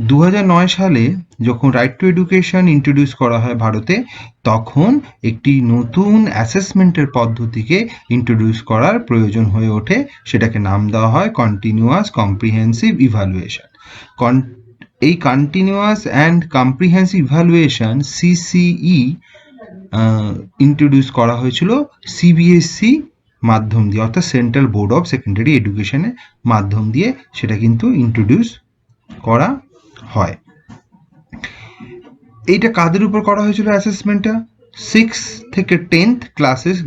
2009 সালে যখন right two education introduce করা হয় ভারতে, তখন একটি নতুন অ্যাসেসমেন্টের পদ্ধতিকে ইন্ট্রোডিউস করার প্রয়োজন হয়ে ওঠে। সেটাকে নাম দেওয়া হয় কন্টিনিউয়াস কম্প্রিহেন্সিভ ইভ্যালুয়েশন। এই continuous and comprehensive evaluation CCE introduce করা হয়েছিল সিবিএসসি মাধ্যম দিয়ে, অর্থাৎ সেন্ট্রাল বোর্ড অফ সেকেন্ডারি এডুকেশনের মাধ্যম দিয়ে সেটা কিন্তু ইন্ট্রোডিউস করা হয়। এইটা কাদের উপর করা হয়েছিল অ্যাসেসমেন্টটা? 6 থেকে 10th ক্লাসের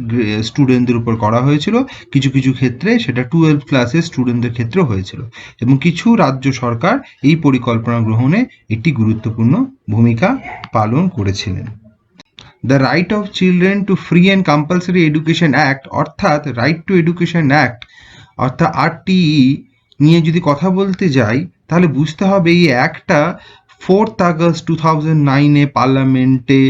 স্টুডেন্টদের উপর করা হয়েছিল। কিছু কিছু ক্ষেত্রে সেটা 12 ক্লাসের স্টুডেন্টদের ক্ষেত্রেও হয়েছিল, এবং কিছু রাজ্য সরকার এই পরিকল্পনা গ্রহণে একটি গুরুত্বপূর্ণ ভূমিকা পালন করেছিলেন। The right of children to free and compulsory education act, অর্থাৎ রাইট টু এডুকেশন অ্যাক্ট অর্থাৎ RTE নিয়ে যদি কথা বলতে যাই, তাহলে বুঝতে হবে এই অ্যাক্টটা 4th আগস্ট 2009 পার্লামেন্টে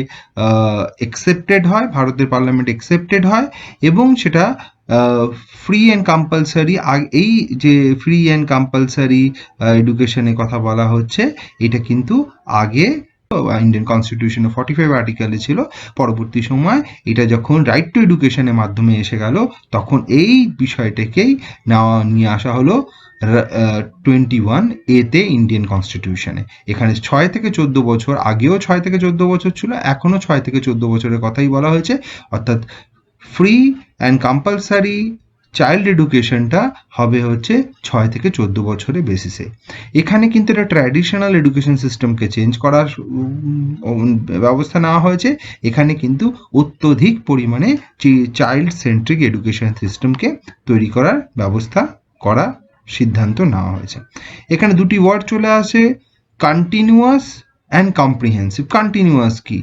অ্যাকসেপ্টেড হয়, ভারতের পার্লামেন্ট অ্যাকসেপ্টেড হয়, এবং সেটা ফ্রি অ্যান্ড কম্পালসারি, এই যে ফ্রি অ্যান্ড কম্পালসারি এডুকেশনের কথা বলা হচ্ছে, এটা কিন্তু আগে ইন্ডিয়ান কনস্টিটিউশনের 45 আর্টিকেলে ছিল। পরবর্তী সময় এটা যখন রাইট টু এডুকেশনের মাধ্যমে এসে গেল, তখন এই বিষয়টাকেই নিয়ে আসা হলো 21A ইন্ডিয়ান কনস্টিটিউশনে। এখানে 6 থেকে 14 বছর, আগেও 6 থেকে 14 বছর ছিল, এখনো 6 থেকে 14 বছরের কথাই বলা হয়েছে। অর্থাৎ ফ্রি অ্যান্ড কম্পালসারি চাইল্ড এডুকেশনটা হবে হচ্ছে 6 থেকে 14 বছরের বেসিসে। এখানে কিন্তু এটা ট্র্যাডিশনাল এডুকেশন সিস্টেমকে চেঞ্জ করার ব্যবস্থা নেওয়া হয়েছে। এখানে কিন্তু অত্যধিক পরিমাণে চাইল্ড সেন্ট্রিক এডুকেশন সিস্টেমকে তৈরি করার ব্যবস্থা করা সিদ্ধান্ত নেওয়া হয়েছে। এখানে দুটি ওয়ার্ড চলে আসে, কন্টিনিউয়াস অ্যান্ড কম্প্রিহেন্সিভ। কন্টিনিউয়াস কি?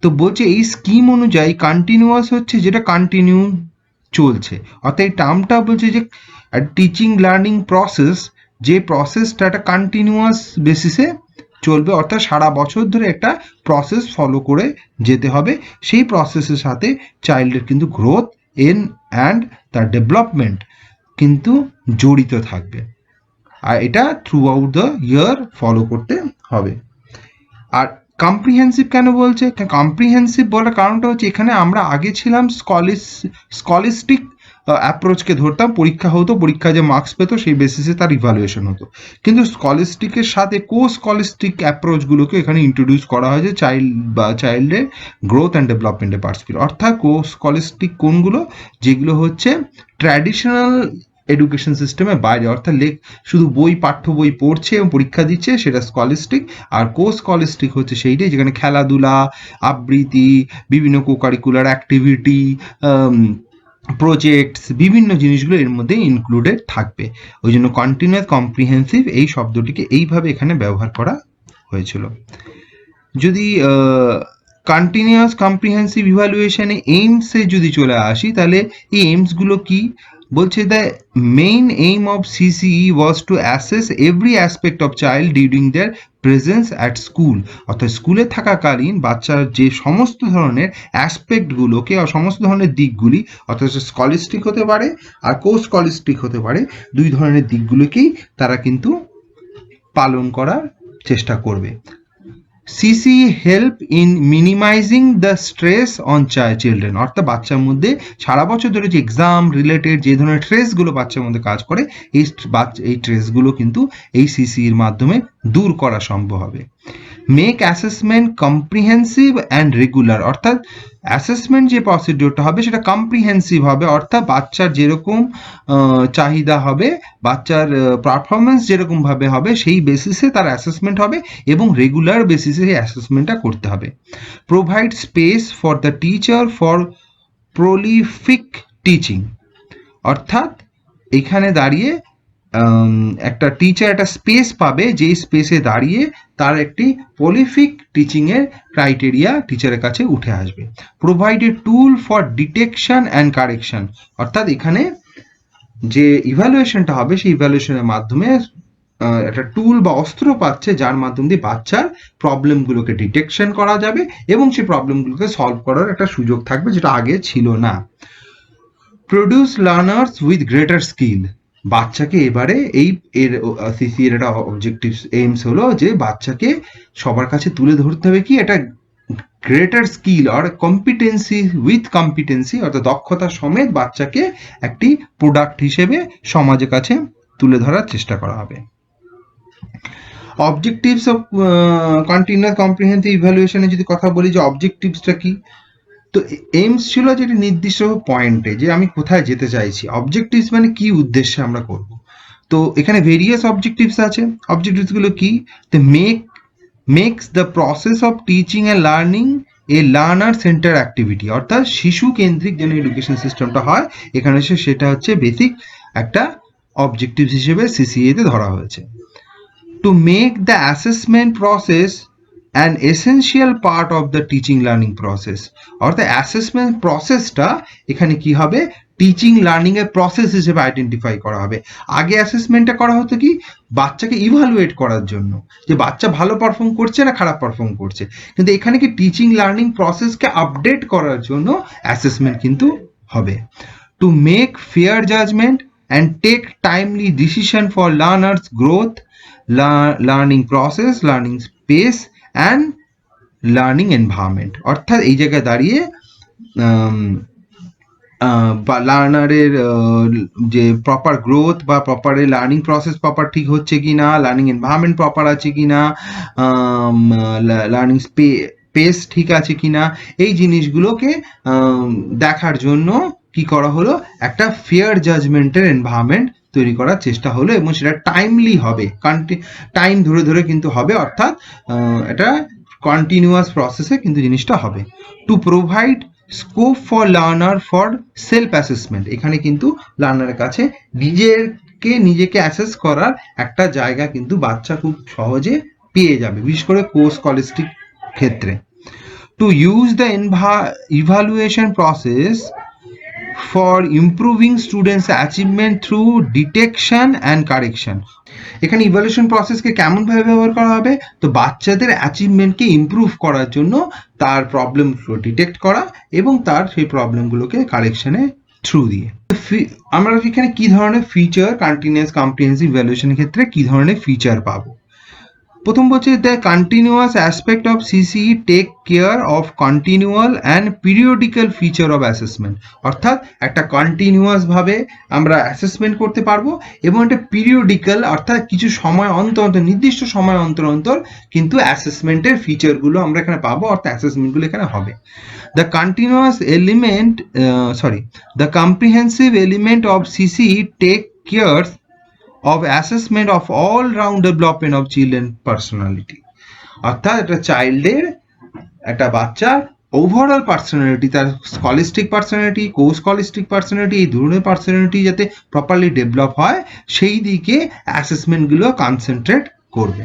তো বলছে এই স্কিম অনুযায়ী কন্টিনিউয়াস হচ্ছে যেটা কন্টিনিউ চলছে, অর্থাৎ এই টার্মটা বলছে যে টিচিং লার্নিং প্রসেস, যে প্রসেসটা একটা কন্টিনিউয়াস বেসিসে চলবে, অর্থাৎ সারা বছর ধরে একটা প্রসেস ফলো করে যেতে হবে। সেই প্রসেসের সাথে চাইল্ডের কিন্তু গ্রোথ অ্যান্ড তার ডেভেলপমেন্ট কিন্তু জড়িত থাকবে, আর এটা through out the year follow করতে হবে। আর কম্প্রিহেন্সিভ কেন বলছে? কম্প্রিহেন্সিভ বলার কারণটা হচ্ছে এখানে আমরা আগে ছিলাম স্কলিস্টিক অ্যাপ্রোচকে ধরতাম, পরীক্ষা হতো, পরীক্ষা যে মার্কস পেতো সেই বেসিসে তার ইভ্যালুয়েশন হতো, কিন্তু স্কলিস্টিকের সাথে স্কলিস্টিক অ্যাপ্রোচগুলোকে এখানে ইন্ট্রোডিউস করা হয়েছে চাইল্ডের গ্রোথ অ্যান্ড ডেভেলপমেন্টের পার্সপেক্টিভ। অর্থাৎ স্কলিস্টিক কোনগুলো? যেগুলো হচ্ছে ট্র্যাডিশনাল এডুকেশন সিস্টেমের বাইরে, অর্থাৎ শুধু পাঠ্য বই পড়ছে এবং পরীক্ষা দিচ্ছে, সেটা স্কলিস্টিক। আর স্কলিস্টিক হচ্ছে সেইটাই যেখানে খেলাধুলা, আবৃত্তি, বিভিন্ন কোকারিকুলার অ্যাক্টিভিটি, প্রজেক্টস, বিভিন্ন জিনিসগুলো এর মধ্যে ইনক্লুডেড থাকবে। ওই জন্য কন্টিনিউয়াস কম্প্রিহেন্সিভ এই শব্দটিকে এইভাবে এখানে ব্যবহার করা হয়েছিল। যদি কন্টিনিউয়াস কম্প্রিহেন্সিভ ইভ্যালুয়েশনে এইমসে যদি চলে আসি, তাহলে এই এইমসগুলো কি বলছে? The main aim of CCE was to assess every aspect of child during their presence at school, অর্থাৎ স্কুলে থাকাকালীন বাচ্চার যে সমস্ত ধরনের অ্যাসপেক্টগুলোকে, সমস্ত ধরনের দিকগুলি, অর্থাৎ স্কলিস্টিক হতে পারে আর স্কলিস্টিক হতে পারে, দুই ধরনের দিকগুলোকেই তারা কিন্তু পালন করার চেষ্টা করবে। CC help in minimising the stress on children, অর্থাৎ বাচ্চার মধ্যে সারা বছর ধরে যে এক্সাম রিলেটেড যে ধরনের স্ট্রেসগুলো বাচ্চার মধ্যে কাজ করে, এই স্ট্রেসগুলো কিন্তু এই সিসির মাধ্যমে দূর করা সম্ভব হবে। Make assessment comprehensive and regular, অর্থাৎ অ্যাসেসমেন্ট যে প্রসিডিওরটা হবে সেটা কম্প্রিহেন্সিভ হবে, অর্থাৎ বাচ্চার যেরকম চাহিদা হবে, বাচ্চার পারফরমেন্স যেরকমভাবে হবে সেই বেসিসে তার অ্যাসেসমেন্ট হবে, এবং রেগুলার বেসিসে এই অ্যাসেসমেন্টটা করতে হবে। Provide space for the teacher for prolific teaching, অর্থাৎ এখানে দাঁড়িয়ে একটা টিচার একটা স্পেস পাবে, যেই স্পেসে দাঁড়িয়ে তার একটি প্রলিফিক টিচিংয়ের ক্রাইটেরিয়া টিচারের কাছে উঠে আসবে। Provide a tool for detection and correction, অর্থাৎ এখানে যে ইভ্যালুয়েশনটা হবে সেই ইভ্যালুয়েশনের মাধ্যমে একটা টুল বা অস্ত্র পাচ্ছে, যার মাধ্যম দিয়ে বাচ্চার প্রবলেমগুলোকে ডিটেকশন করা যাবে এবং সেই প্রবলেমগুলোকে সলভ করার একটা সুযোগ থাকবে, যেটা আগে ছিল না। Produce learners with greater skill, বাচ্চাকে এবারে সিসি এর একটা অবজেক্টিভ এইমস হলো যে বাচ্চাকে সবার কাছে তুলে ধরতে হবে কি একটা গ্রেটার স্কিল আর কম্পিটেন্সি অর্থাৎ দক্ষতা সমেত বাচ্চাকে একটি প্রোডাক্ট হিসেবে সমাজের কাছে তুলে ধরার চেষ্টা করা হবে। অবজেক্টিভস অফ কন্টিনিউয়াস কম্প্রিহেনসিভ ইভ্যালুয়েশনে যদি কথা বলি যে অবজেক্টিভসটা কি, তো এইমস ছিল যেটা নির্দিষ্ট পয়েন্টে যে আমি কোথায় যেতে চাইছি। অবজেক্টিভস মানে কি উদ্দেশ্যে আমরা করব। তো এখানে ভেরিয়াস অবজেক্টিভস আছে। অবজেক্টিভসগুলো কি, তো makes the process of teaching and learning a learner centre activity, অর্থাৎ শিশু কেন্দ্রিক যেন এডুকেশন সিস্টেমটা হয় এখানে সেটা হচ্ছে বেসিক একটা অবজেক্টিভ হিসেবে সিসিএতে ধরা হয়েছে। To make the assessment process an essential part of the teaching learning process, অর্থাৎ অ্যাসেসমেন্ট প্রসেসটা এখানে কি হবে, টিচিং লার্নিং এর প্রসেস হিসেবে আইডেন্টিফাই করা হবে। আগে অ্যাসেসমেন্টটা করা হতো কি বাচ্চাকে ইভালুয়েট করার জন্য যে বাচ্চা ভালো পারফর্ম করছে না খারাপ পারফর্ম করছে, কিন্তু এখানে কি টিচিং লার্নিং প্রসেসকে আপডেট করার জন্য অ্যাসেসমেন্ট কিন্তু হবে। To make fair judgement and take timely decision for learners growth, learning process, learning space and learning environment, অর্থাৎ এই জায়গায় দাঁড়িয়ে বা লার্নারের যে প্রপার গ্রোথ বা প্রপার লার্নিং প্রসেস প্রপার ঠিক হচ্ছে কি না, লার্নিং এনভায়রনমেন্ট প্রপার আছে কি না, লার্নিং স্পেস ঠিক আছে কি না, এই জিনিসগুলোকে দেখার জন্য কি করা হলো, একটা ফেয়ার জাজমেন্টের এনভায়রনমেন্ট তৈরি করার চেষ্টা হলো এবং সেটা টাইমলি হবে, টাইম ধরে ধরে কিন্তু হবে, অর্থাৎ এটা কন্টিনিউয়াস প্রসেসে কিন্তু জিনিসটা হবে। To provide scope for learner for self assessment, এখানে কিন্তু লার্নারের কাছে নিজেকে অ্যাসেস করার একটা জায়গা কিন্তু বাচ্চা খুব সহজে পেয়ে যাবে, বিশেষ করে কোর্স কলেস্টিক ক্ষেত্রে। To use the evaluation process for improving students achievement through detection and correction, এখানে ইভ্যালুয়েশন প্রসেসকে কেমনভাবে ব্যবহার করা হবে, তো বাচ্চাদের অ্যাচিভমেন্টকে ইমপ্রুভ করার জন্য তার প্রবলেমগুলো ডিটেক্ট করা এবং তার সেই প্রবলেমগুলোকে কারেকশনের থ্রু দিয়ে। আমরা এখানে কি ধরনের ফিচার কন্টিনিউয়াস কম্প্রিহেনসিভ ইভ্যালুয়েশনের ক্ষেত্রে কি ধরনের ফিচার পাবো। প্রথম বলছে the continuous aspect of CCE take care of continual and periodical feature of assessment, অর্থাৎ একটা কন্টিনিউয়াস ভাবে আমরা অ্যাসেসমেন্ট করতে পারবো এবং একটা পিরিয়ডিক্যাল অর্থাৎ কিছু সময় অন্তর অন্তর নির্দিষ্ট সময় অন্তর অন্তর কিন্তু অ্যাসেসমেন্টের ফিচারগুলো আমরা এখানে পাবো, অর্থাৎ অ্যাসেসমেন্টগুলো এখানে হবে। The continuous element the comprehensive element of CCE take care of assessment of all round development of children personality, অর্থাৎ একটা চাইল্ডের একটা বাচ্চার ওভারঅল পার্সোনালিটি, তার স্কলিস্টিক পার্সোনালিটি, কো স্কলিস্টিক পার্সোনালিটি, এই ধরনের পার্সোনালিটি যাতে প্রপারলি ডেভেলপ হয় সেই দিকে অ্যাসেসমেন্টগুলো কনসেন্ট্রেট করবে।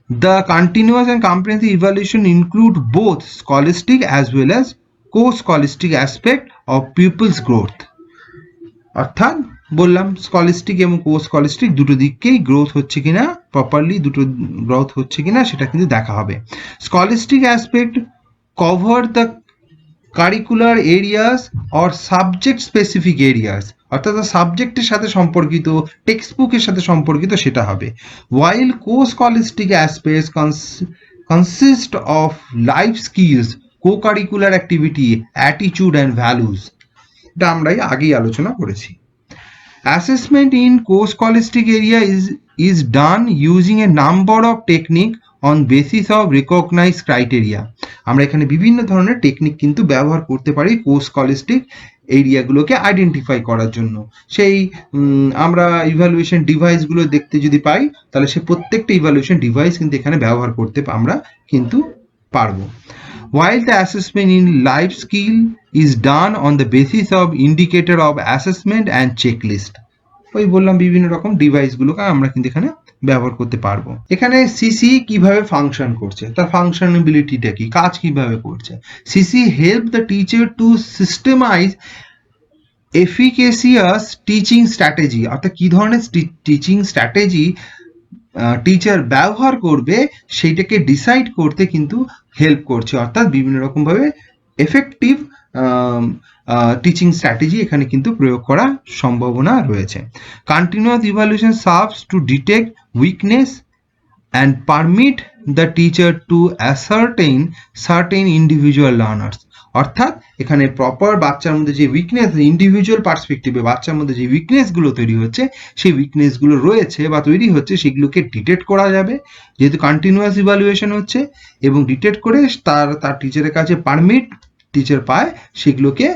The continuous and comprehensive evaluation include both scholastic as well as co scholastic aspect of people's growth, অর্থাৎ বললাম স্কলিস্টিক এবং কো স্কলিস্টিক দুটো দিককেই গ্রোথ হচ্ছে কিনা, প্রপারলি দুটো গ্রোথ হচ্ছে কিনা সেটা কিন্তু দেখা হবে। Scholastic aspect cover the curricular areas or subject specific areas, অর্থাৎ সাবজেক্টের সাথে সম্পর্কিত, টেক্সট বুকের সাথে সম্পর্কিত সেটা হবে। While co scholastic aspects consist of life skills, co curricular activity, attitude and values, এটা আমরাই আগেই আলোচনা করেছি। Assessment in co-scholastic area is done using a number of technique on basis of recognized criteria, আমরা এখানে বিভিন্ন ধরনের টেকনিক কিন্তু ব্যবহার করতে পারি co-scholastic এরিয়াগুলোকে আইডেন্টিফাই করার জন্য। সেই আমরা ইভ্যালুয়েশন ডিভাইসগুলো দেখতে যদি পাই তাহলে সে প্রত্যেকটা ইভ্যালুয়েশন ডিভাইস কিন্তু এখানে ব্যবহার করতে আমরা কিন্তু পারবো। While the assessment in life skill is done on the basis of indicator of assessment and checklist, ওই বললাম বিভিন্ন রকম ডিভাইসগুলোকে আমরা কিন্তু এখানে ব্যবহার করতে পারবো। এখানে সিসি কিভাবে ফাংশন করছে, তার ফাংশনাবিলিটিটা কি, কাজ কিভাবে করছে। CC help the teacher to systematize efficacious teaching strategy, অর্থাৎ কি ধরনের টিচিং স্ট্র্যাটেজি টিচার ব্যবহার করবে সেইটাকে ডিসাইড করতে কিন্তু হেল্প করছে, অর্থাৎ বিভিন্ন রকমভাবে এফেক্টিভ টিচিং স্ট্র্যাটেজি এখানে কিন্তু প্রয়োগ করার সম্ভাবনা রয়েছে। Continuous evaluation serves to detect weakness and permit the teacher to ascertain certain individual learners। অর্থাৎ এখানে প্রপার বাচ্চার মধ্যে যে উইকনেস, ইন্ডিভিজুয়াল পার্সপেক্টিভে বাচ্চার মধ্যে যে উইকনেসগুলো তৈরি হচ্ছে, সেই উইকনেসগুলো রয়েছে বা তৈরি হচ্ছে, সেগুলোকে ডিটেক্ট করা যাবে যেহেতু কন্টিনিউয়াস ইভালুয়েশন হচ্ছে, এবং ডিটেক্ট করে তার টিচারের কাছে পারমিট টিচার পায় সেগুলোকে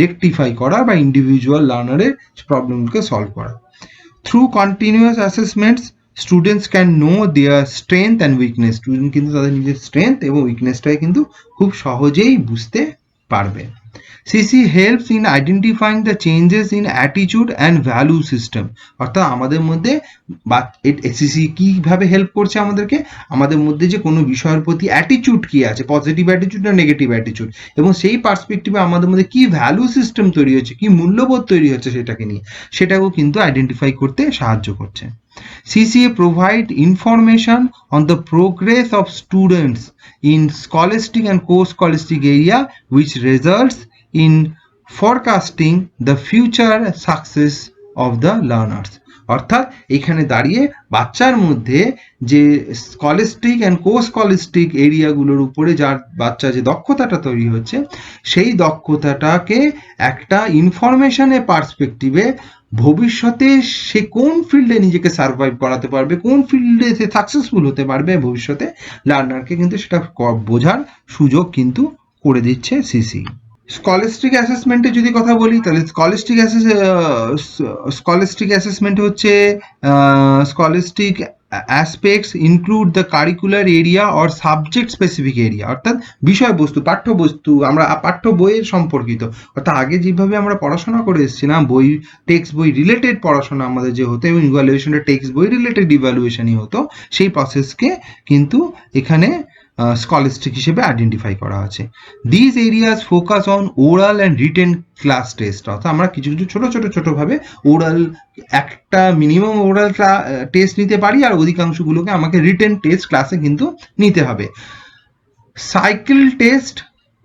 রেকটিফাই করা বা ইন্ডিভিজুয়াল লার্নারের প্রবলেমগুলোকে সলভ করা। Through continuous assessments students can know their strength and weakness. Student কিন্তু তাদের নিজের স্ট্রেংথ এবং উইকনেসটাকে কিন্তু খুব সহজেই বুঝতে পারবে। CC helps in identifying the changes in attitude and value system. অর্থাৎ আমাদের মধ্যে সিসি কীভাবে হেল্প করছে আমাদেরকে, আমাদের মধ্যে যে কোনো বিষয়ের প্রতি অ্যাটিটিউড কী আছে, পজিটিভ অ্যাটিটিউড না নেগেটিভ অ্যাটিটিউড, এবং সেই পার্সপেক্টিভে আমাদের মধ্যে কী ভ্যালু সিস্টেম তৈরি হচ্ছে, কী মূল্যবোধ তৈরি হচ্ছে সেটাকে নিয়ে, সেটাকেও কিন্তু আইডেন্টিফাই করতে সাহায্য করছে। CCA provide information on the progress of students in scholastic and co-scholastic area, which results in forecasting the future success of the learners। অর্থাৎ এখানে দাঁড়িয়ে বাচ্চার মধ্যে যে স্কলাস্টিক অ্যান্ড কো স্কলাস্টিক এরিয়াগুলোর উপরে যার বাচ্চা যে দক্ষতাটা তৈরি হচ্ছে, সেই দক্ষতাটাকে একটা ইনফরমেশনের পার্সপেক্টিভে ভবিষ্যতে সে কোন ফিল্ডে নিজেকে সার্ভাইভ করাতে পারবে, কোন ফিল্ডে সে সাকসেসফুল হতে পারবে ভবিষ্যতে, লার্নারকে কিন্তু সেটা বোঝার সুযোগ কিন্তু করে দিচ্ছে সিসি। স্কলাস্টিক অ্যাসেসমেন্টের যদি কথা বলি, তাহলে স্কলাস্টিক অ্যাসেসমেন্ট হচ্ছে scholastic aspects include the curricular area or subject specific area. অর্থাৎ বিষয়বস্তু, পাঠ্যবস্তু, আমরা পাঠ্য বইয়ের সম্পর্কিত, অর্থাৎ আগে যেভাবে আমরা পড়াশোনা করে এসেছিলাম, বই টেক্সট বই রিলেটেড পড়াশোনা আমাদের যে হতো, এবং ইভ্যালুয়েশনটা টেক্সট বই রিলেটেড ইভ্যালুয়েশনই হতো, সেই প্রসেসকে কিন্তু এখানে স্কলাস্টিক হিসেবে আইডেন্টিফাই করা আছে। This areas focus on oral and written class test. অর্থাৎ আমরা কিছু কিছু ছোটোভাবে ওরাল, একটা মিনিমাম ওরাল টেস্ট নিতে পারি, আর অধিকাংশগুলোকে আমাকে রিটেন টেস্ট ক্লাসে কিন্তু নিতে হবে। সাইকেল টেস্ট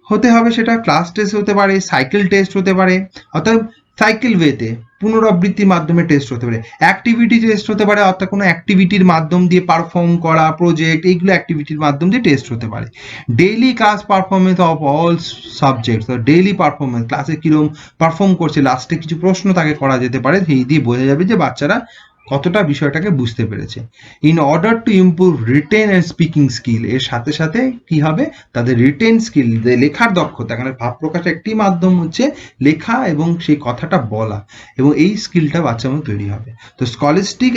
হতে হবে, সেটা ক্লাস টেস্ট হতে পারে, সাইকেল টেস্ট হতে পারে, অর্থাৎ সাইকেল ওয়েতে পুনরাবৃত্তির মাধ্যমে টেস্ট হতে পারে, অ্যাক্টিভিটি টেস্ট হতে পারে, অর্থাৎ কোনো অ্যাক্টিভিটির মাধ্যম দিয়ে পারফর্ম করা, প্রজেক্ট, এইগুলো অ্যাক্টিভিটির মাধ্যম দিয়ে টেস্ট হতে পারে। Daily class performance of all subjects, daily performance, ক্লাসে কীরকম পারফর্ম করছে, লাস্টে কিছু প্রশ্ন তাকে করা যেতে পারে, সেই দিয়ে বোঝা যাবে যে বাচ্চারা কতটা বিষয়টাকে বুঝতে পেরেছে। In order to improve written and speaking skill, এর সাথে সাথে কি হবে, তাদের রিটেন স্কিল, লেখার দক্ষতা, এখানে ভাব প্রকাশের একটি মাধ্যম হচ্ছে লেখা এবং সেই কথাটা বলা, এবং এই স্কিলটা বাচ্চার মধ্যে তৈরি হবে। তো scholastic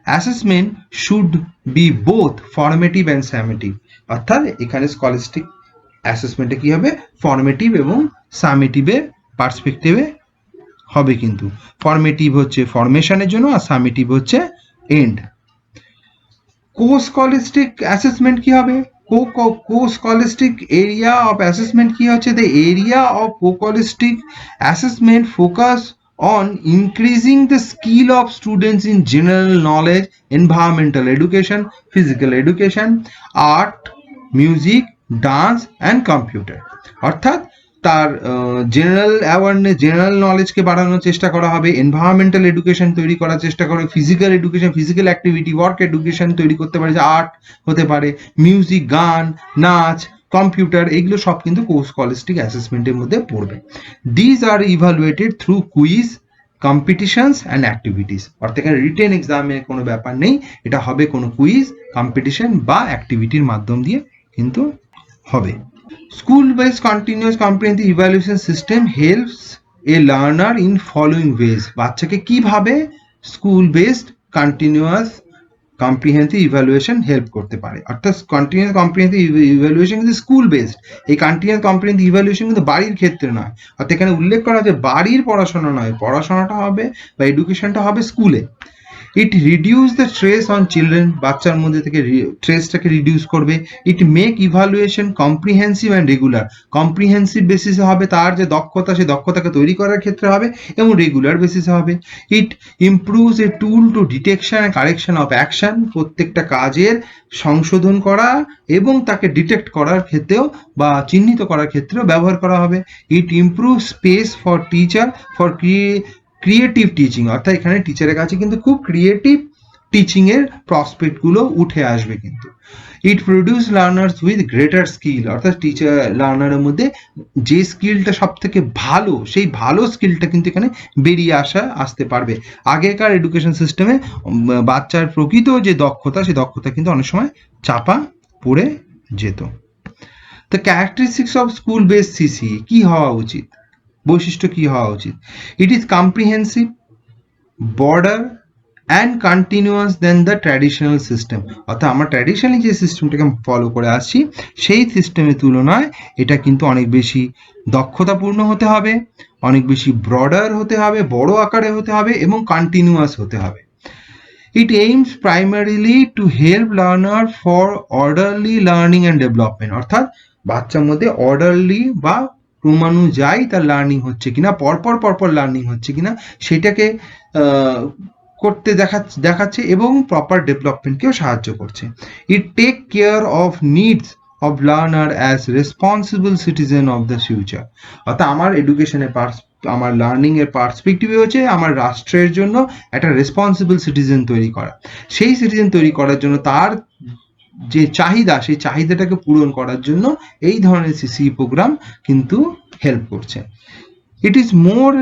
assessment should be both formative and summative. অর্থাৎ এখানে স্কলাস্টিক অ্যাসেসমেন্টে কি হবে, ফর্মেটিভ এবং সামেটিভের পার্সপেক্টিভে হবে। কিন্তু ফর্মেটিভ হচ্ছে ফরমেশনের জন্য, আর সামেটিভ হচ্ছে এন্ড। কো-স্কলাস্টিক অ্যাসেসমেন্ট কি হবে, co-scholastic area of assessment কি হচ্ছে, the area of co-scholastic assessment focus on increasing the skill of students in general knowledge, environmental education, physical education, art, music, dance and computer। অর্থাৎ তার general awareness, general নলেজকে বাড়ানোর চেষ্টা করা হবে, environmental education তৈরি করার চেষ্টা করে, physical education, physical activity, work education তৈরি করতে পারে, যে আর্ট হতে পারে, মিউজিক, গান, নাচ, কম্পিউটার, এইগুলো সব কিন্তু কো-স্কলাস্টিক অ্যাসেসমেন্টের মধ্যে পড়বে। These are evaluated through quiz, competitions and activities. অর্থাৎ এখানে রিটেন এক্সামের কোনো ব্যাপার নেই, এটা হবে কোনো কুইজ, কম্পিটিশন বা অ্যাক্টিভিটির মাধ্যম দিয়ে কিন্তু হবে। School-based continuous comprehensive evaluation system helps a learner in following ways। বাচ্চাকে কিভাবে school based continuous comprehensive evaluation help করতে পারে। অর্থাৎ কন্টিনিউয়াস কম্প্রিহেন্সিভ ইভ্যালুয়েশন কিন্তু স্কুল বেসড, এই কন্টিনিউয়াস কম্প্রিহেন্সিভ ইভ্যালুয়েশন কিন্তু বাড়ির ক্ষেত্রে নয়। অর্থাৎ এখানে উল্লেখ করা যে বাড়ির পড়াশোনা নয়, পড়াশোনাটা হবে বা এডুকেশনটা হবে স্কুলে। It reduce the stress on children, বাচ্চার মধ্যে থেকে স্ট্রেসটাকে রিডিউস করবে। It make evaluation comprehensive and regular, comprehensive বেসিসে হবে, তার যে দক্ষতা সেই দক্ষতাকে তৈরি করার ক্ষেত্রে হবে, এবং রেগুলার বেসিসে হবে। It improves a tool to detection and correction of action, প্রত্যেকটা কাজের সংশোধন করা এবং তাকে ডিটেক্ট করার ক্ষেত্রেও বা চিহ্নিত করার ক্ষেত্রেও ব্যবহার করা হবে। It improve space for teacher for creative teaching, অর্থাৎ এখানে টিচারের কাছে কিন্তু খুব ক্রিয়েটিভ টিচিং এর প্রসপেক্ট গুলো উঠে আসবে কিন্তু। It produce learners with greater skill, অর্থাৎ টিচার লার্নারের মধ্যে যে স্কিলটা সব থেকে ভালো, সেই ভালো স্কিলটা কিন্তু এখানে বেরিয়ে আসতে পারবে। আগেকার এডুকেশন সিস্টেমে বাচ্চার প্রকৃত যে দক্ষতা, সেই দক্ষতা কিন্তু অনেক সময় চাপা পড়ে যেত। The characteristics of school based CC কি হওয়া উচিত, বৈশিষ্ট্য কি হওয়া উচিত? It is comprehensive, broader and continuous than the traditional system, অর্থাৎ আমরা ট্র্যাডিশনালি যে সিস্টেমটাকে ফলো করে আসছি সেই সিস্টেমের তুলনায় এটা কিন্তু অনেক বেশি দক্ষতাপূর্ণ হতে হবে, অনেক বেশি ব্রডার হতে হবে, বড় আকারে হতে হবে, এবং কন্টিনিউয়াস হতে হবে। It aims primarily to help learner for orderly learning and development, অর্থাৎ বাচ্চার মধ্যে অর্ডারলি বা ক্রমানুযায়ী তার লার্নিং হচ্ছে কিনা, পরপর লার্নিং হচ্ছে কিনা সেটাকে করতে দেখাচ্ছে এবং প্রপার ডেভেলপমেন্টকেও সাহায্য করছে। It take care of needs of learner as responsible citizen of the future, অর্থাৎ আমার এডুকেশনের আমার লার্নিং এর পার্সপেক্টিভ হচ্ছে আমার রাষ্ট্রের জন্য একটা রেসপন্সিবল সিটিজেন তৈরি করা। সেই সিটিজেন তৈরি করার জন্য তার যে চাহিদা, সেই চাহিদাটাকে পূরণ করার জন্য এই ধরনের সিসি প্রোগ্রাম কিন্তু হেল্প করছে। It is more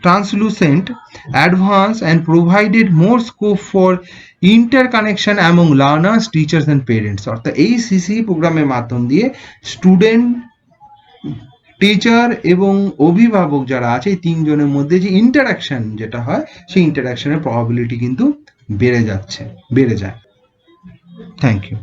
translucent, advanced, and provided more scope for interconnection among learners, teachers, and parents. অর্থাৎ এই সিসি প্রোগ্রামের মাধ্যম দিয়ে স্টুডেন্ট, টিচার এবং অভিভাবক যারা আছে এই তিনজনের মধ্যে যে ইন্টারাকশন যেটা হয়, সেই ইন্টারাকশনের প্রবাবিলিটি কিন্তু বেড়ে যায়। Thank you.